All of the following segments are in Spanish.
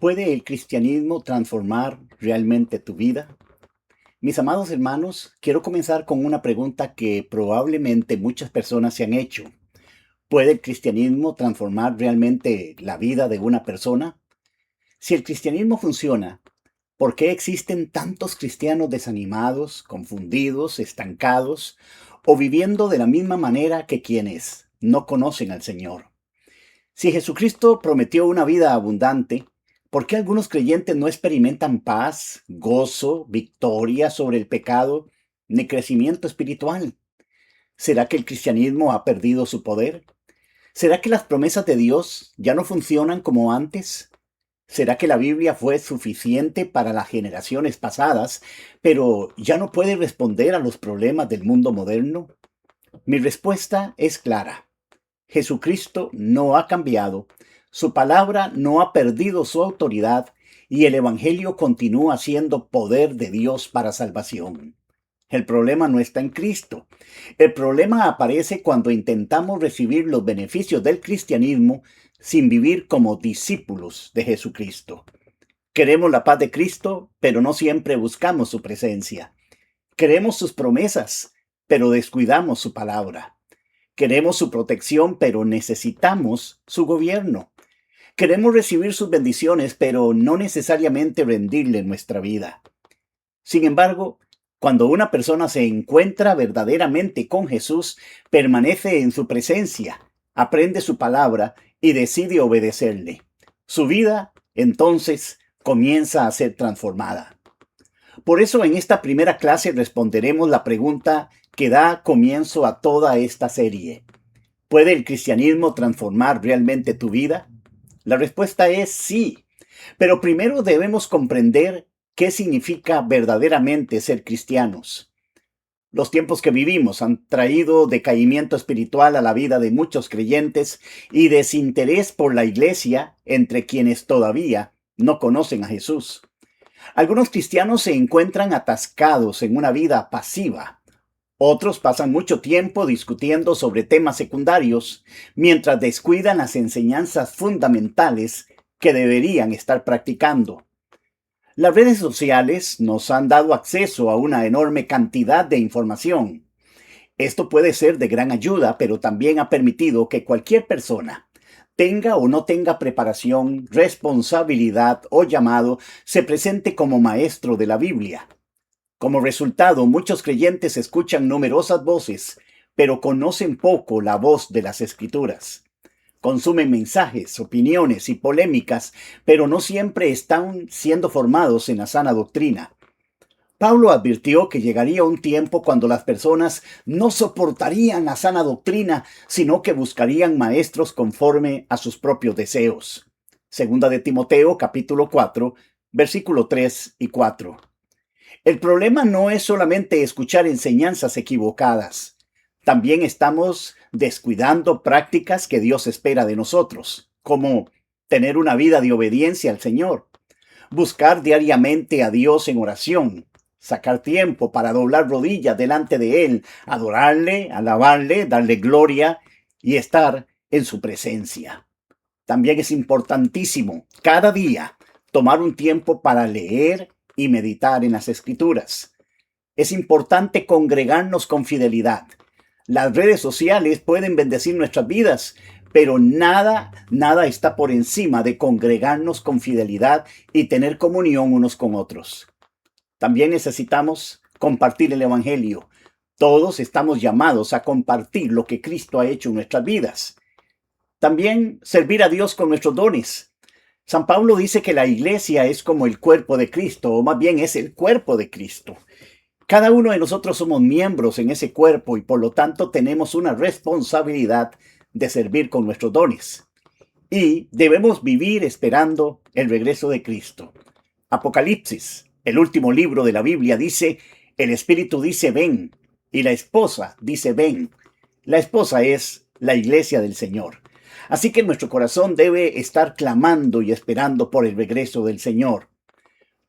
¿Puede el cristianismo transformar realmente tu vida? Mis amados hermanos, quiero comenzar con una pregunta que probablemente muchas personas se han hecho. ¿Puede el cristianismo transformar realmente la vida de una persona? Si el cristianismo funciona, ¿por qué existen tantos cristianos desanimados, confundidos, estancados o viviendo de la misma manera que quienes no conocen al Señor? Si Jesucristo prometió una vida abundante, ¿por qué algunos creyentes no experimentan paz, gozo, victoria sobre el pecado, ni crecimiento espiritual? ¿Será que el cristianismo ha perdido su poder? ¿Será que las promesas de Dios ya no funcionan como antes? ¿Será que la Biblia fue suficiente para las generaciones pasadas, pero ya no puede responder a los problemas del mundo moderno? Mi respuesta es clara. Jesucristo no ha cambiado, su palabra no ha perdido su autoridad y el Evangelio continúa siendo poder de Dios para salvación. El problema no está en Cristo. El problema aparece cuando intentamos recibir los beneficios del cristianismo sin vivir como discípulos de Jesucristo. Queremos la paz de Cristo, pero no siempre buscamos su presencia. Queremos sus promesas, pero descuidamos su palabra. Queremos su protección, pero necesitamos su gobierno. Queremos recibir sus bendiciones, pero no necesariamente rendirle nuestra vida. Sin embargo, cuando una persona se encuentra verdaderamente con Jesús, permanece en su presencia, aprende su palabra y decide obedecerle. Su vida, entonces, comienza a ser transformada. Por eso en esta primera clase responderemos la pregunta que da comienzo a toda esta serie. ¿Puede el cristianismo transformar realmente tu vida? La respuesta es sí, pero primero debemos comprender qué significa verdaderamente ser cristianos. Los tiempos que vivimos han traído decaimiento espiritual a la vida de muchos creyentes y desinterés por la iglesia entre quienes todavía no conocen a Jesús. Algunos cristianos se encuentran atascados en una vida pasiva. Otros pasan mucho tiempo discutiendo sobre temas secundarios, mientras descuidan las enseñanzas fundamentales que deberían estar practicando. Las redes sociales nos han dado acceso a una enorme cantidad de información. Esto puede ser de gran ayuda, pero también ha permitido que cualquier persona, tenga o no tenga preparación, responsabilidad o llamado, se presente como maestro de la Biblia. Como resultado, muchos creyentes escuchan numerosas voces, pero conocen poco la voz de las Escrituras. Consumen mensajes, opiniones y polémicas, pero no siempre están siendo formados en la sana doctrina. Pablo advirtió que llegaría un tiempo cuando las personas no soportarían la sana doctrina, sino que buscarían maestros conforme a sus propios deseos. Segunda de Timoteo, capítulo 4, versículo 3 y 4. El problema no es solamente escuchar enseñanzas equivocadas. También estamos descuidando prácticas que Dios espera de nosotros, como tener una vida de obediencia al Señor, buscar diariamente a Dios en oración, sacar tiempo para doblar rodillas delante de Él, adorarle, alabarle, darle gloria y estar en su presencia. También es importantísimo cada día tomar un tiempo para leer y meditar en las Escrituras. Es importante congregarnos con fidelidad. Las redes sociales pueden bendecir nuestras vidas, pero nada está por encima de congregarnos con fidelidad y tener comunión unos con otros. También necesitamos compartir el Evangelio. Todos estamos llamados a compartir lo que Cristo ha hecho en nuestras vidas. También servir a Dios con nuestros dones. San Pablo dice que la iglesia es como el cuerpo de Cristo, o más bien es el cuerpo de Cristo. Cada uno de nosotros somos miembros en ese cuerpo y por lo tanto tenemos una responsabilidad de servir con nuestros dones. Y debemos vivir esperando el regreso de Cristo. Apocalipsis, el último libro de la Biblia, dice, el Espíritu dice ven y la esposa dice ven. La esposa es la iglesia del Señor. Así que nuestro corazón debe estar clamando y esperando por el regreso del Señor.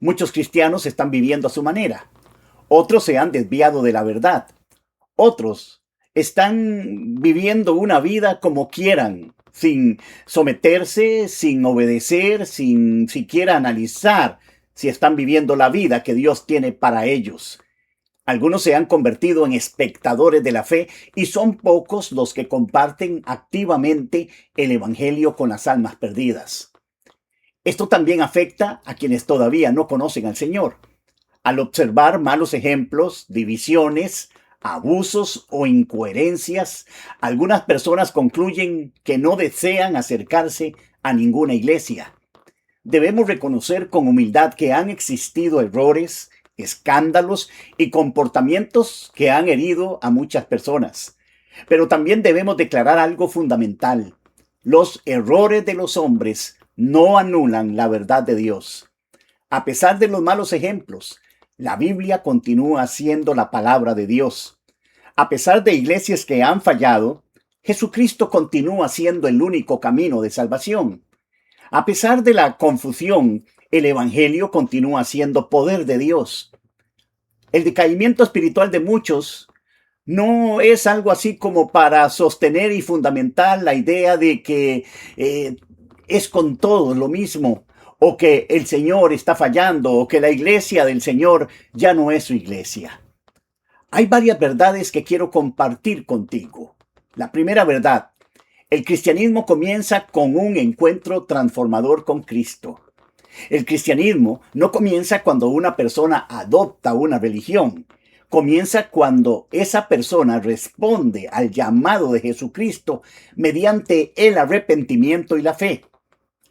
Muchos cristianos están viviendo a su manera. Otros se han desviado de la verdad. Otros están viviendo una vida como quieran, sin someterse, sin obedecer, sin siquiera analizar si están viviendo la vida que Dios tiene para ellos. Algunos se han convertido en espectadores de la fe y son pocos los que comparten activamente el Evangelio con las almas perdidas. Esto también afecta a quienes todavía no conocen al Señor. Al observar malos ejemplos, divisiones, abusos o incoherencias, algunas personas concluyen que no desean acercarse a ninguna iglesia. Debemos reconocer con humildad que han existido errores, escándalos y comportamientos que han herido a muchas personas. Pero también debemos declarar algo fundamental. Los errores de los hombres no anulan la verdad de Dios. A pesar de los malos ejemplos, la Biblia continúa siendo la palabra de Dios. A pesar de iglesias que han fallado, Jesucristo continúa siendo el único camino de salvación. A pesar de la confusión, el Evangelio continúa siendo poder de Dios. El decaimiento espiritual de muchos no es algo así como para sostener y fundamentar la idea de que es con todos lo mismo, o que el Señor está fallando, o que la iglesia del Señor ya no es su iglesia. Hay varias verdades que quiero compartir contigo. La primera verdad: el cristianismo comienza con un encuentro transformador con Cristo. El cristianismo no comienza cuando una persona adopta una religión. Comienza cuando esa persona responde al llamado de Jesucristo mediante el arrepentimiento y la fe.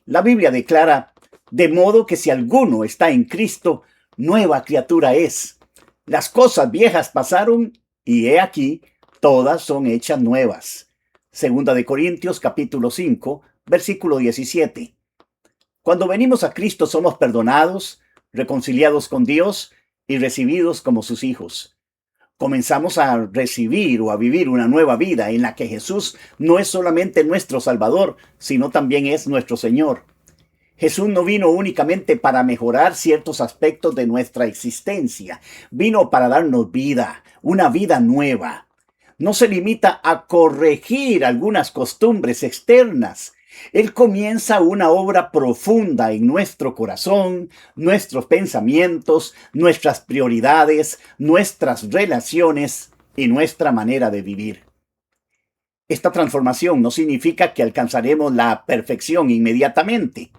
La Biblia declara: de modo que si alguno está en Cristo, nueva criatura es. Las cosas viejas pasaron y he aquí, todas son hechas nuevas. Segunda de Corintios capítulo 5, versículo 17. Cuando venimos a Cristo somos perdonados, reconciliados con Dios y recibidos como sus hijos. Comenzamos a recibir o a vivir una nueva vida en la que Jesús no es solamente nuestro Salvador, sino también es nuestro Señor. Jesús no vino únicamente para mejorar ciertos aspectos de nuestra existencia, vino para darnos vida, una vida nueva. No se limita a corregir algunas costumbres externas. Él comienza una obra profunda en nuestro corazón, nuestros pensamientos, nuestras prioridades, nuestras relaciones y nuestra manera de vivir. Esta transformación no significa que alcanzaremos la perfección inmediatamente.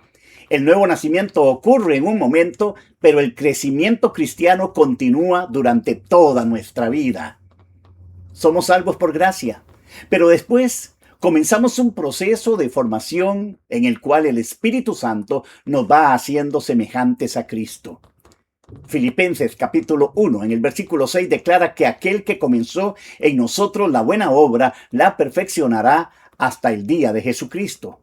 El nuevo nacimiento ocurre en un momento, pero el crecimiento cristiano continúa durante toda nuestra vida. Somos salvos por gracia, pero después comenzamos un proceso de formación en el cual el Espíritu Santo nos va haciendo semejantes a Cristo. Filipenses capítulo 1, en el versículo 6 declara que aquel que comenzó en nosotros la buena obra la perfeccionará hasta el día de Jesucristo.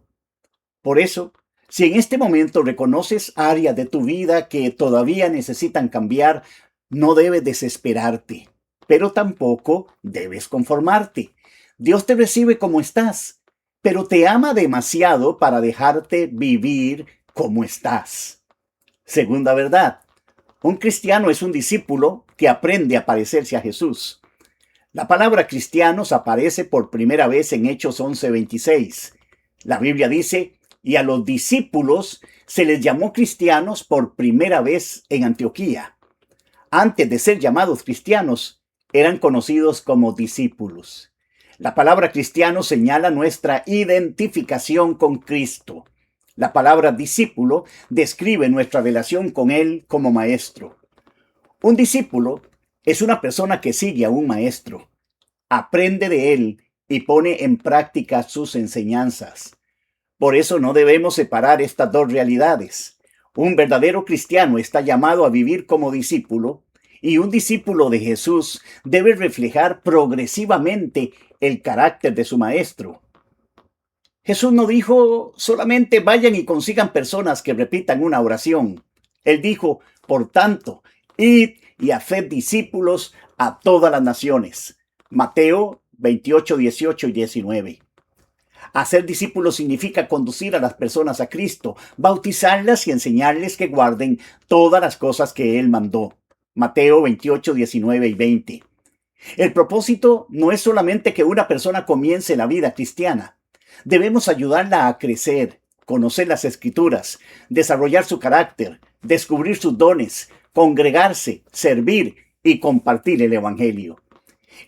Por eso, si en este momento reconoces áreas de tu vida que todavía necesitan cambiar, no debes desesperarte, pero tampoco debes conformarte. Dios te recibe como estás, pero te ama demasiado para dejarte vivir como estás. Segunda verdad: un cristiano es un discípulo que aprende a parecerse a Jesús. La palabra cristianos aparece por primera vez en Hechos 11:26. La Biblia dice: y a los discípulos se les llamó cristianos por primera vez en Antioquía. Antes de ser llamados cristianos, eran conocidos como discípulos. La palabra cristiano señala nuestra identificación con Cristo. La palabra discípulo describe nuestra relación con Él como maestro. Un discípulo es una persona que sigue a un maestro, aprende de él y pone en práctica sus enseñanzas. Por eso no debemos separar estas dos realidades. Un verdadero cristiano está llamado a vivir como discípulo, y un discípulo de Jesús debe reflejar progresivamente el carácter de su maestro. Jesús no dijo solamente vayan y consigan personas que repitan una oración. Él dijo: por tanto, id y haced discípulos a todas las naciones. Mateo 28, 18 y 19. Hacer discípulos significa conducir a las personas a Cristo, bautizarlas y enseñarles que guarden todas las cosas que Él mandó. Mateo 28, 19 y 20. El propósito no es solamente que una persona comience la vida cristiana, Debemos ayudarla a crecer, conocer las Escrituras, desarrollar su carácter, descubrir sus dones, congregarse, servir y compartir el Evangelio.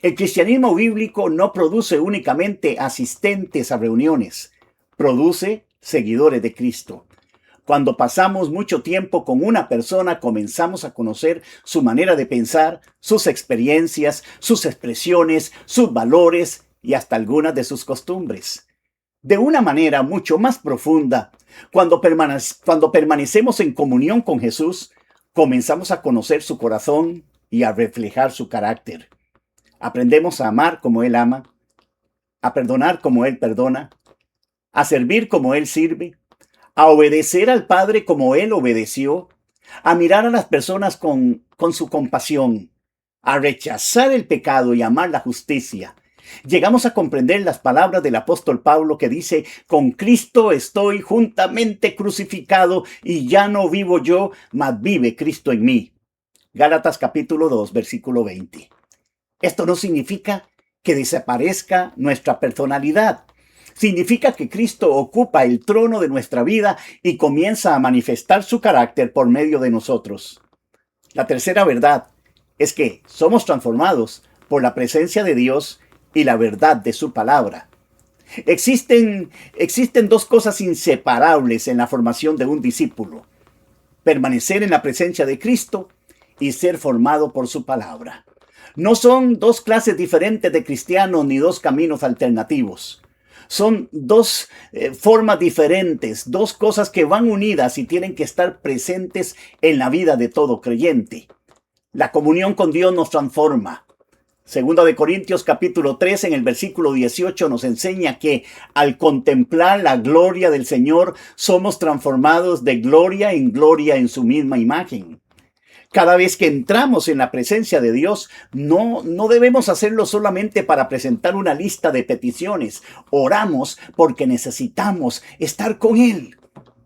El cristianismo bíblico no produce únicamente asistentes a reuniones, produce seguidores de Cristo. Cuando pasamos mucho tiempo con una persona, comenzamos a conocer su manera de pensar, sus experiencias, sus expresiones, sus valores y hasta algunas de sus costumbres. De una manera mucho más profunda, cuando permanecemos en comunión con Jesús, comenzamos a conocer su corazón y a reflejar su carácter. Aprendemos a amar como Él ama, a perdonar como Él perdona, a servir como Él sirve, a obedecer al Padre como Él obedeció, a mirar a las personas con su compasión, a rechazar el pecado y amar la justicia. Llegamos a comprender las palabras del apóstol Pablo que dice: con Cristo estoy juntamente crucificado y ya no vivo yo, mas vive Cristo en mí. Gálatas capítulo 2, versículo 20. Esto no significa que desaparezca nuestra personalidad. Significa que Cristo ocupa el trono de nuestra vida y comienza a manifestar su carácter por medio de nosotros. La tercera verdad es que somos transformados por la presencia de Dios y la verdad de su palabra. Existen dos cosas inseparables en la formación de un discípulo: permanecer en la presencia de Cristo y ser formado por su palabra. No son dos clases diferentes de cristianos ni dos caminos alternativos. Son dos formas diferentes, dos cosas que van unidas y tienen que estar presentes en la vida de todo creyente. La comunión con Dios nos transforma. Segunda de Corintios capítulo 3 en el versículo 18 nos enseña que al contemplar la gloria del Señor somos transformados de gloria en su misma imagen. Cada vez que entramos en la presencia de Dios, no debemos hacerlo solamente para presentar una lista de peticiones. Oramos porque necesitamos estar con Él,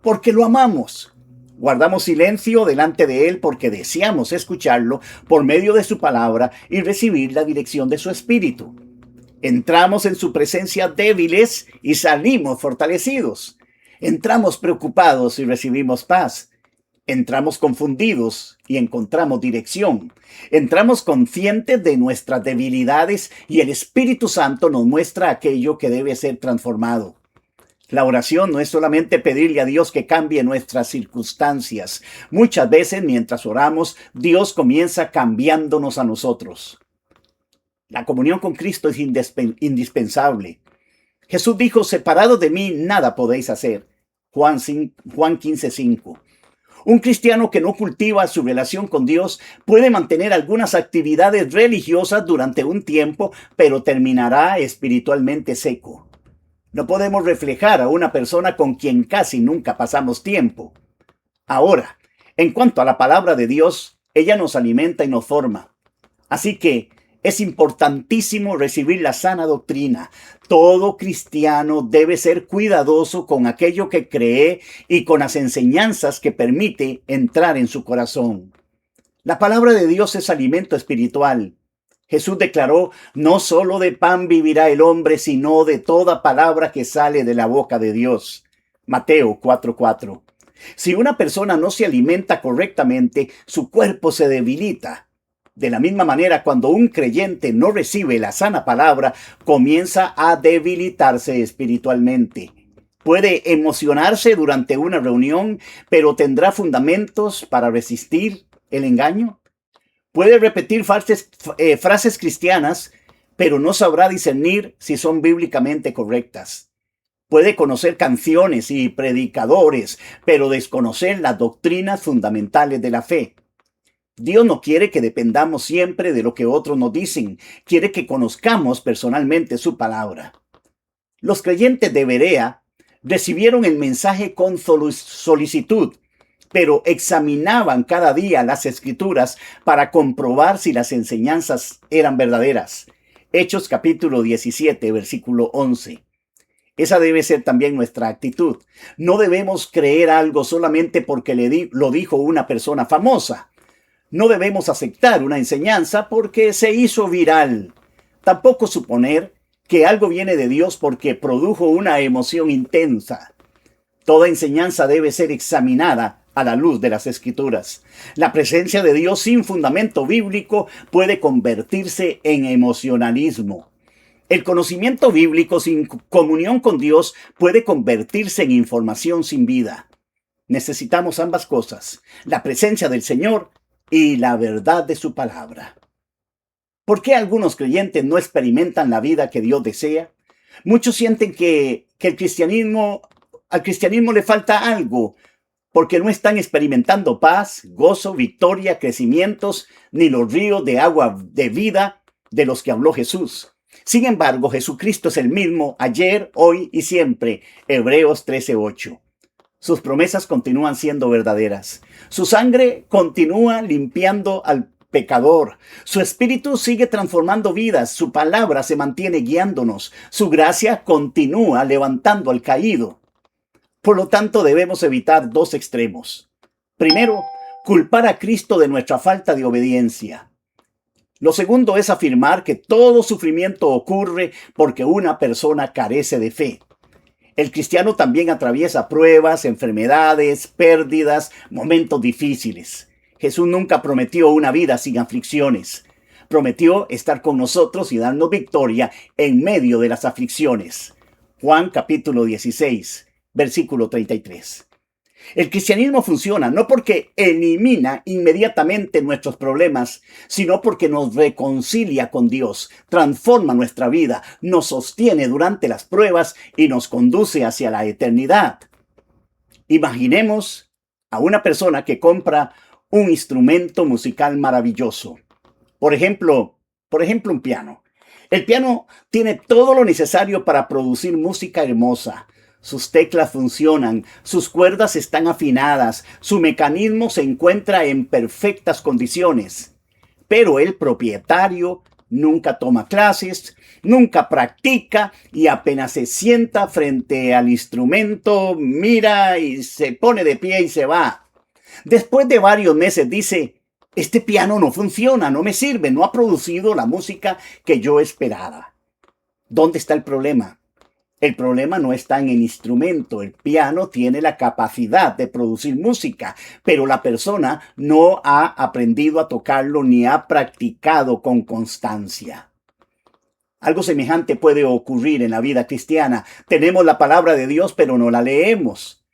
porque lo amamos. Guardamos silencio delante de Él porque deseamos escucharlo por medio de su palabra y recibir la dirección de su Espíritu. Entramos en su presencia débiles y salimos fortalecidos. Entramos preocupados y recibimos paz. Entramos confundidos y encontramos dirección. Entramos conscientes de nuestras debilidades y el Espíritu Santo nos muestra aquello que debe ser transformado. La oración no es solamente pedirle a Dios que cambie nuestras circunstancias. Muchas veces mientras oramos, Dios comienza cambiándonos a nosotros. La comunión con Cristo es indispensable. Jesús dijo: separados de mí nada podéis hacer. Juan 15:5. Un cristiano que no cultiva su relación con Dios puede mantener algunas actividades religiosas durante un tiempo, pero terminará espiritualmente seco. No podemos reflejar a una persona con quien casi nunca pasamos tiempo. Ahora, en cuanto a la palabra de Dios, ella nos alimenta y nos forma. Así que es importantísimo recibir la sana doctrina. Todo cristiano debe ser cuidadoso con aquello que cree y con las enseñanzas que permite entrar en su corazón. La palabra de Dios es alimento espiritual. Jesús declaró: no solo de pan vivirá el hombre, sino de toda palabra que sale de la boca de Dios. Mateo 4:4. Si una persona no se alimenta correctamente, su cuerpo se debilita. De la misma manera, cuando un creyente no recibe la sana palabra, comienza a debilitarse espiritualmente. Puede emocionarse durante una reunión, pero ¿tendrá fundamentos para resistir el engaño? Puede repetir frases cristianas, pero no sabrá discernir si son bíblicamente correctas. Puede conocer canciones y predicadores, pero desconocer las doctrinas fundamentales de la fe. Dios no quiere que dependamos siempre de lo que otros nos dicen. Quiere que conozcamos personalmente su palabra. Los creyentes de Berea recibieron el mensaje con solicitud, pero examinaban cada día las Escrituras para comprobar si las enseñanzas eran verdaderas. Hechos capítulo 17, versículo 11. Esa debe ser también nuestra actitud. No debemos creer algo solamente porque lo dijo una persona famosa. No debemos aceptar una enseñanza porque se hizo viral. Tampoco suponer que algo viene de Dios porque produjo una emoción intensa. Toda enseñanza debe ser examinada a la luz de las Escrituras. La presencia de Dios sin fundamento bíblico puede convertirse en emocionalismo. El conocimiento bíblico sin comunión con Dios puede convertirse en información sin vida. Necesitamos ambas cosas, la presencia del Señor y la verdad de su palabra. ¿Por qué algunos creyentes no experimentan la vida que Dios desea? Muchos sienten que al cristianismo le falta algo, porque no están experimentando paz, gozo, victoria, crecimientos, ni los ríos de agua de vida de los que habló Jesús. Sin embargo, Jesucristo es el mismo ayer, hoy y siempre. Hebreos 13:8. Sus promesas continúan siendo verdaderas. Su sangre continúa limpiando al pecador. Su espíritu sigue transformando vidas. Su palabra se mantiene guiándonos. Su gracia continúa levantando al caído. Por lo tanto, debemos evitar dos extremos. Primero, culpar a Cristo de nuestra falta de obediencia. Lo segundo es afirmar que todo sufrimiento ocurre porque una persona carece de fe. El cristiano también atraviesa pruebas, enfermedades, pérdidas, momentos difíciles. Jesús nunca prometió una vida sin aflicciones. Prometió estar con nosotros y darnos victoria en medio de las aflicciones. Juan capítulo 16, versículo 33. El cristianismo funciona no porque elimina inmediatamente nuestros problemas, sino porque nos reconcilia con Dios, transforma nuestra vida, nos sostiene durante las pruebas y nos conduce hacia la eternidad. Imaginemos a una persona que compra un instrumento musical maravilloso. Por ejemplo, un piano. El piano tiene todo lo necesario para producir música hermosa. Sus teclas funcionan, sus cuerdas están afinadas, su mecanismo se encuentra en perfectas condiciones. Pero el propietario nunca toma clases, nunca practica y apenas se sienta frente al instrumento, mira y se pone de pie y se va. Después de varios meses dice: este piano no funciona, no me sirve, no ha producido la música que yo esperaba. ¿Dónde está el problema? El problema no está en el instrumento. El piano tiene la capacidad de producir música, pero la persona no ha aprendido a tocarlo ni ha practicado con constancia. Algo semejante puede ocurrir en la vida cristiana. Tenemos la palabra de Dios, pero no la leemos.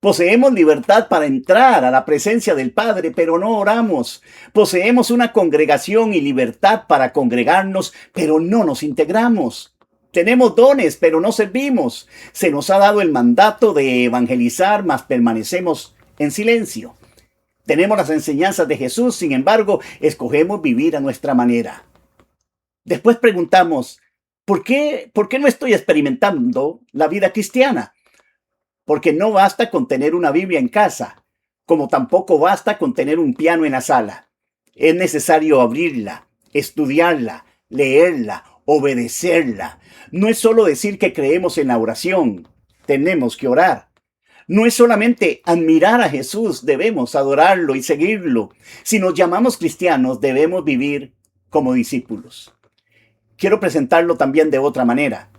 Poseemos libertad para entrar a la presencia del Padre, pero no oramos. Poseemos una congregación y libertad para congregarnos, pero no nos integramos. Tenemos dones, pero no servimos. Se nos ha dado el mandato de evangelizar, mas permanecemos en silencio. Tenemos las enseñanzas de Jesús, sin embargo, escogemos vivir a nuestra manera. Después preguntamos: ¿por qué no estoy experimentando la vida cristiana? Porque no basta con tener una Biblia en casa, como tampoco basta con tener un piano en la sala. Es necesario abrirla, estudiarla, leerla, obedecerla. No es solo decir que creemos en la oración, tenemos que orar. No es solamente admirar a Jesús, debemos adorarlo y seguirlo. Si nos llamamos cristianos, debemos vivir como discípulos. Quiero presentarlo también de otra manera.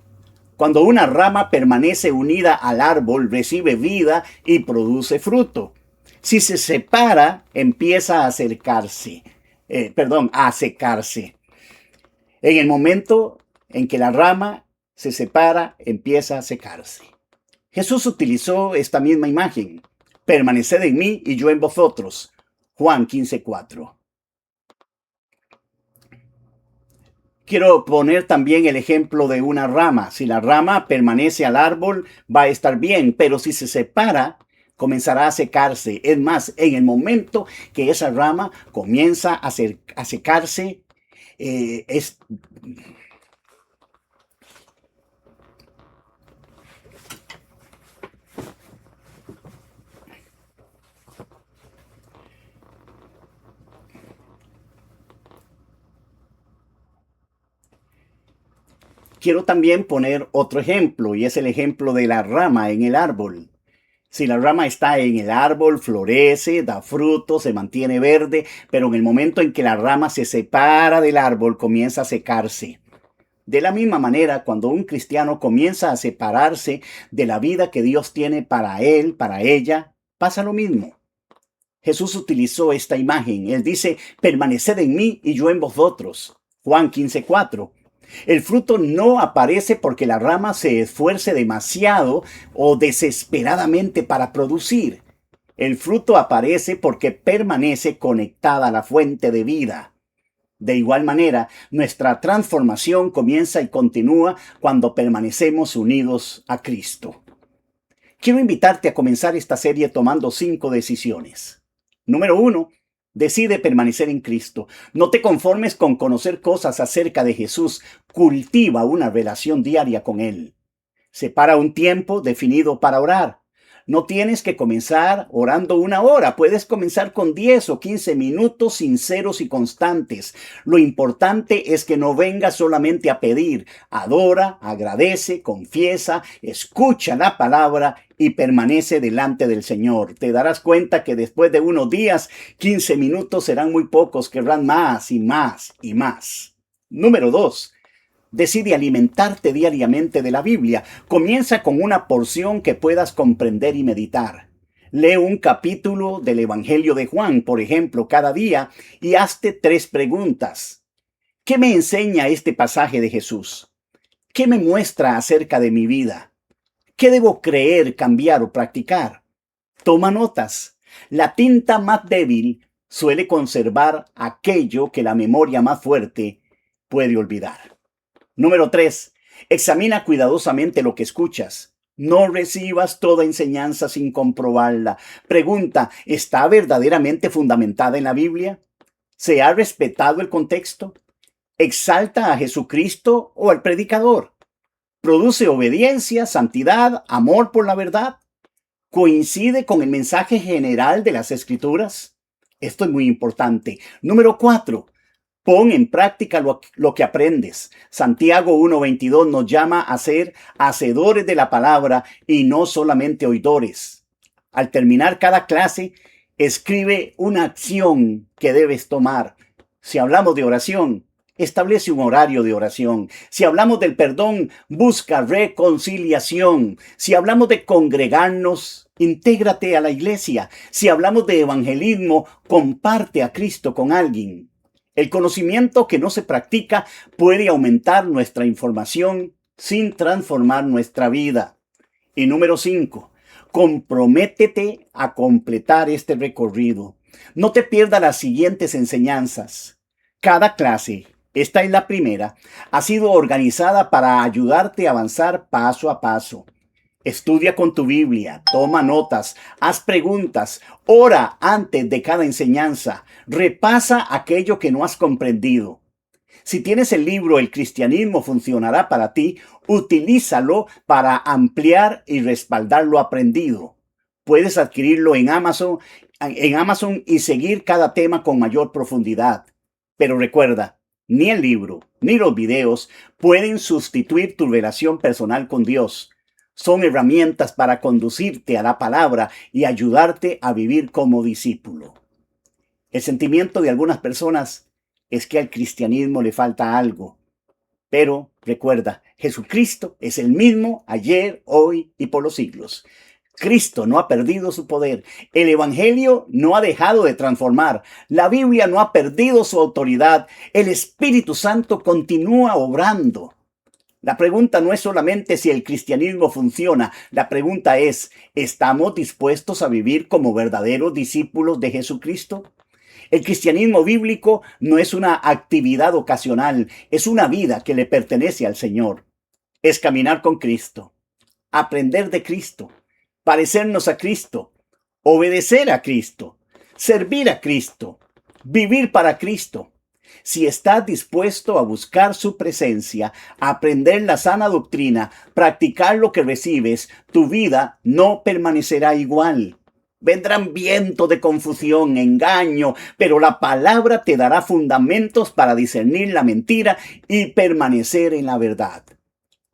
Cuando una rama permanece unida al árbol, recibe vida y produce fruto. Si se separa, empieza a secarse. En el momento en que la rama se separa, empieza a secarse. Jesús utilizó esta misma imagen: permaneced en mí y yo en vosotros. Juan 15:4. Quiero poner también el ejemplo de una rama. Si la rama permanece al árbol, va a estar bien, pero si se separa, comenzará a secarse. Es más, en el momento que esa rama comienza a secarse, Quiero también poner otro ejemplo, y es el ejemplo de la rama en el árbol. Si la rama está en el árbol, florece, da fruto, se mantiene verde, pero en el momento en que la rama se separa del árbol, comienza a secarse. De la misma manera, cuando un cristiano comienza a separarse de la vida que Dios tiene para él, para ella, pasa lo mismo. Jesús utilizó esta imagen. Él dice, permaneced en mí y yo en vosotros. Juan 15:4. El fruto no aparece porque la rama se esfuerce demasiado o desesperadamente para producir. El fruto aparece porque permanece conectada a la fuente de vida. De igual manera, nuestra transformación comienza y continúa cuando permanecemos unidos a Cristo. Quiero invitarte a comenzar esta serie tomando 5 decisiones. Número 1. Decide permanecer en Cristo. No te conformes con conocer cosas acerca de Jesús. Cultiva una relación diaria con Él. Separa un tiempo definido para orar. No tienes que comenzar orando 1 hora. Puedes comenzar con 10 o 15 minutos sinceros y constantes. Lo importante es que no vengas solamente a pedir. Adora, agradece, confiesa, escucha la palabra y permanece delante del Señor. Te darás cuenta que después de unos días, 15 minutos serán muy pocos. Querrán más y más y más. Número 2. Decide alimentarte diariamente de la Biblia. Comienza con una porción que puedas comprender y meditar. Lee un capítulo del Evangelio de Juan, por ejemplo, cada día y hazte 3 preguntas. ¿Qué me enseña este pasaje de Jesús? ¿Qué me muestra acerca de mi vida? ¿Qué debo creer, cambiar o practicar? Toma notas. La tinta más débil suele conservar aquello que la memoria más fuerte puede olvidar. Número 3. Examina cuidadosamente lo que escuchas. No recibas toda enseñanza sin comprobarla. Pregunta, ¿está verdaderamente fundamentada en la Biblia? ¿Se ha respetado el contexto? ¿Exalta a Jesucristo o al predicador? ¿Produce obediencia, santidad, amor por la verdad? ¿Coincide con el mensaje general de las Escrituras? Esto es muy importante. Número 4. Pon en práctica lo que aprendes. Santiago 1:22 nos llama a ser hacedores de la palabra y no solamente oidores. Al terminar cada clase, escribe una acción que debes tomar. Si hablamos de oración, establece un horario de oración. Si hablamos del perdón, busca reconciliación. Si hablamos de congregarnos, intégrate a la iglesia. Si hablamos de evangelismo, comparte a Cristo con alguien. El conocimiento que no se practica puede aumentar nuestra información sin transformar nuestra vida. Y número 5, comprométete a completar este recorrido. No te pierdas las siguientes enseñanzas. Cada clase, esta es la primera, ha sido organizada para ayudarte a avanzar paso a paso. Estudia con tu Biblia, toma notas, haz preguntas, ora antes de cada enseñanza, repasa aquello que no has comprendido. Si tienes el libro El cristianismo funcionará para ti, utilízalo para ampliar y respaldar lo aprendido. Puedes adquirirlo en Amazon y seguir cada tema con mayor profundidad. Pero recuerda, ni el libro ni los videos pueden sustituir tu relación personal con Dios. Son herramientas para conducirte a la palabra y ayudarte a vivir como discípulo. El sentimiento de algunas personas es que al cristianismo le falta algo. Pero recuerda, Jesucristo es el mismo ayer, hoy y por los siglos. Cristo no ha perdido su poder. El Evangelio no ha dejado de transformar. La Biblia no ha perdido su autoridad. El Espíritu Santo continúa obrando. La pregunta no es solamente si el cristianismo funciona, la pregunta es, ¿estamos dispuestos a vivir como verdaderos discípulos de Jesucristo? El cristianismo bíblico no es una actividad ocasional, es una vida que le pertenece al Señor. Es caminar con Cristo, aprender de Cristo, parecernos a Cristo, obedecer a Cristo, servir a Cristo, vivir para Cristo. Si estás dispuesto a buscar su presencia, a aprender la sana doctrina, practicar lo que recibes, tu vida no permanecerá igual. Vendrán vientos de confusión, engaño, pero la palabra te dará fundamentos para discernir la mentira y permanecer en la verdad.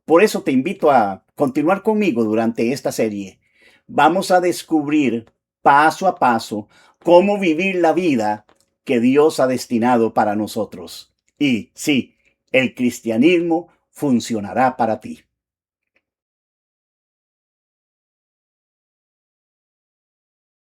Por eso te invito a continuar conmigo durante esta serie. Vamos a descubrir paso a paso cómo vivir la vida que Dios ha destinado para nosotros. Y sí, el cristianismo funcionará para ti.